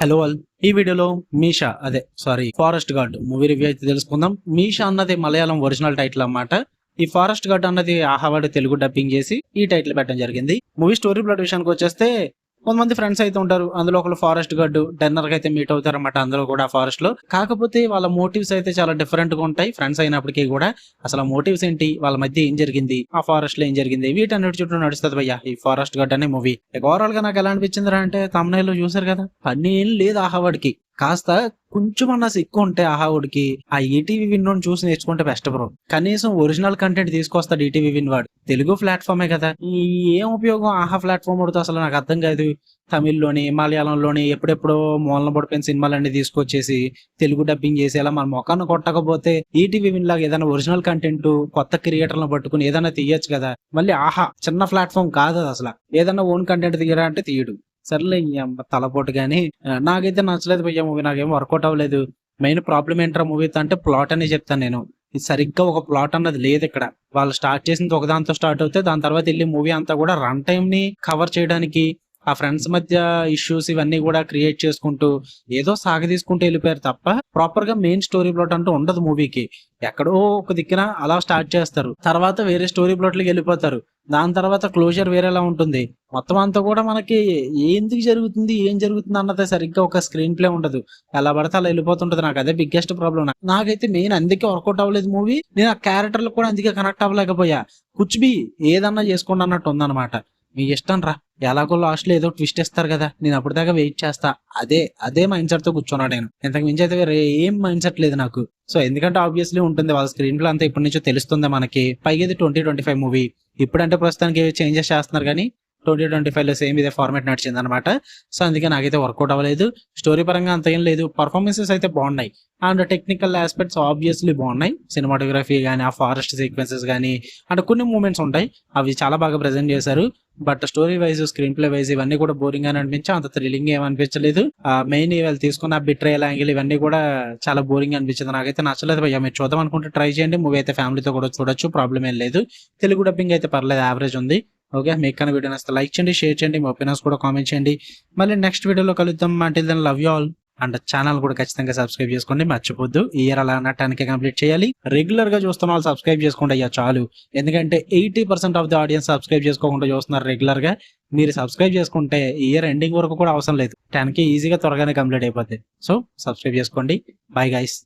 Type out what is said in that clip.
Hello all. ఈ వీడియోలో Meesha forest gourd movie review అయితే తెలుసుకుందాం. మీషా అన్నది మలయాళం ఒరిజినల్ టైటిల్ అన్నమాట. ఈ ఫారెస్ట్ గార్డ్ అన్నది ఆహావాడి తెలుగు డబ్బింగ్ చేసి ఈ టైటిల్ పెట్టడం జరిగింది. మూవీ స్టోరీ ప్లాట్ విషయానికి వచ్చేస్తే కొంతమంది ఫ్రెండ్స్ అయితే ఉంటారు. అందులో ఒకరు ఫారెస్ట్ గార్డ్ డిన్నర్ కి అయితే మీట్ అవుతారు అన్నమాట. అందులో కూడా ఫారెస్ట్ లో కాకపోతే వాళ్ళ మోటివ్స్ అయితే చాలా డిఫరెంట్ గా ఉంటాయి. ఫ్రెండ్స్ అయినప్పటికీ కూడా అసలు మోటివ్స్ ఏంటి, వాళ్ళ మధ్య ఏం జరిగింది, ఆ ఫారెస్ట్ లో ఏం జరిగింది, వీటన్నిటి చుట్టూ నడుస్తుంది భయ్యా ఈ ఫారెస్ట్ గార్డ్ అనే మూవీ. ఓవరాల్ గా నాకు ఎలా అనిపించింది అంటే తమ్నైల్ లో చూసారు కదా, పని ఏం లేదు ఆహావాడికి. కాస్త కొంచెం అన్న సిక్కు ఉంటే ఆహావుడికి ఆ ఈటీవీ విన్ చూసి నేర్చుకుంటే బెస్ట్ బ్రో. కనీసం ఒరిజినల్ కంటెంట్ తీసుకొస్తాడు ఈటీవీ విన్ వాడు. తెలుగు ప్లాట్ఫామే కదా, ఈ ఏం ఉపయోగం ఆహా ప్లాట్ఫామ్ ఉడితే అసలు నాకు అర్థం కాదు. తమిళ్లోని మలయాళంలోని ఎప్పుడెప్పుడో మూలన పడిపోయిన సినిమాలన్నీ తీసుకొచ్చేసి తెలుగు డబ్బింగ్ చేసేలా మన మొఖాన్ని కొట్టకపోతే ఈటీవీ విన్ లాగా ఏదైనా ఒరిజినల్ కంటెంట్ కొత్త క్రియేటర్లను పట్టుకుని ఏదైనా తీయచ్చు కదా. మళ్ళీ ఆహా చిన్న ప్లాట్ఫామ్ కాదు అసలు. ఏదైనా ఓన్ కంటెంట్ తీయరా అంటే తీయడు. సర్లే ఈ అమ్మ తలపోటు గానీ నాకైతే నచ్చలేదు భయ్యా మూవీ. నాకేం వర్కౌట్ అవ్వలేదు. మెయిన్ ప్రాబ్లం ఏంట్రా మూవీతో అంటే ప్లాట్ అని చెప్తాను నేను. ఇది సరిగ్గా ఒక ప్లాట్ అన్నది లేదు ఇక్కడ. వాళ్ళు స్టార్ట్ చేసింది ఒకదాంతో స్టార్ట్ అవుతే దాని తర్వాత వెళ్ళి మూవీ అంతా కూడా రన్ టైం ని కవర్ చేయడానికి ఆ ఫ్రెండ్స్ మధ్య ఇష్యూస్ ఇవన్నీ కూడా క్రియేట్ చేసుకుంటూ ఏదో సాగదీసుకుంటూ వెళ్ళిపోయారు తప్ప ప్రాపర్ గా మెయిన్ స్టోరీ ప్లాట్ అంటూ ఉండదు మూవీకి. ఎక్కడో ఒక దిక్కున అలా స్టార్ట్ చేస్తారు, తర్వాత వేరే స్టోరీ ప్లాట్లకి వెళ్ళిపోతారు. దాని తర్వాత క్లోజర్ వేరేలా ఉంటుంది. మొత్తం అంతా కూడా మనకి ఎందుకు జరుగుతుంది ఏం జరుగుతుంది అన్నది సరిగ్గా ఒక స్క్రీన్ ప్లే ఉండదు. ఎలా పడితే అలా వెళ్ళిపోతుంటది. నాకు అదే బిగ్గెస్ట్ ప్రాబ్లం. నాకైతే మెయిన్ అందుకే వర్కౌట్ అవ్వలేదు మూవీ. నేను ఆ క్యారెక్టర్లు కూడా అందుకే కనెక్ట్ అవ్వలేకపోయా. కుచ్బి ఏదన్నా చేసుకోండి అన్నట్టు ఉందన్నమాట. మీ ఇష్టం రా, ఎలాగో లాస్ట్ లో ఏదో ట్విస్ట్ ఇస్తారు కదా, నేను అప్పటిదాకా వెయిట్ చేస్తా. అదే మైండ్ సెట్ తో కూర్చున్నాడు నేను. ఇంతకు మించి అయితే వేరే ఏం మైండ్ సెట్ లేదు నాకు. సో ఎందుకంటే ఆబ్వియస్లీ ఉంటుంది వాళ్ళ స్క్రీన్ ప్లే అంతా ఇప్పటి నుంచో తెలుస్తుంది మనకి. పైగా ఇది 2025 మూవీ. ఇప్పుడంటే ప్రస్తుతానికి చేంజెస్ చేస్తున్నారు కానీ 2025 లో సేమ్ ఇదే ఫార్మాట్ నడిచింది అనమాట. సో అందుకే నాకైతే వర్కౌట్ అవ్వలేదు. స్టోరీ పరంగా అంత ఏం లేదు. పర్ఫార్మెన్సెస్ అయితే బాగున్నాయి అండ్ టెక్నికల్ ఆస్పెక్ట్స్ ఆబ్వియస్లీ బాగున్నాయి. సినిమాటోగ్రఫీ కానీ ఆ ఫారెస్ట్ సీక్వెన్సెస్ కానీ అంటే కొన్ని మూమెంట్స్ ఉంటాయి, అవి చాలా బాగా ప్రెజెంట్ చేశారు. But story wise screen play wise ఇవన్నీ కూడా బోరింగ్ అని అనిపించి అంత థ్రిల్లింగ్ ఏమనిపించలేదు. మెయిన్ వాళ్ళు తీసుకున్న బిట్రేయల్ యాంగిల్ ఇవన్నీ కూడా చాలా బోరింగ్ అనిపించింది. నాకైతే నచ్చలేదు భయ్యా. మీరు చూద్దాం అనుకుంటే ట్రై చేయండి. మూవీ అయితే ఫ్యామిలీతో కూడా చూడొచ్చు, ప్రాబ్లం ఏం లేదు. తెలుగు డబ్బింగ్ అయితే పర్లేదు, యావరేజ్ ఉంది. ఓకే, మీకు కానీ వీడియో నచ్చితే లైక్ చేయండి, షేర్ చేయండి, మీ ఒపీనియన్స్ కూడా కామెంట్ చేయండి. మళ్ళీ నెక్స్ట్ వీడియోలో కలుద్దాం. అంటే then love you all. And channel కూడా ఖచ్చితంగా సబ్స్క్రైబ్ చేసుకోండి, మర్చిపోద్దు. ఈ ఇయర్ అలా అన్నట్టానికి కంప్లీట్ చేయాలి. రెగ్యులర్ గా చూస్తున్న వాళ్ళు సబ్స్క్రైబ్ చేసుకోండి అయ్యా చాలు. ఎందుకంటే 80% ఆఫ్ ది ఆడియన్స్ సబ్స్క్రైబ్ చేసుకోకుండా చూస్తున్నారు రెగ్యులర్ గా. మీరు సబ్స్క్రైబ్ చేసుకుంటే ఇయర్ ఎండింగ్ వరకు కూడా అవసరం లేదు, 10K ఈజీగా త్వరగానే కంప్లీట్ అయిపోద్ది. సో సబ్స్క్రైబ్ చేసుకోండి. Bye guys.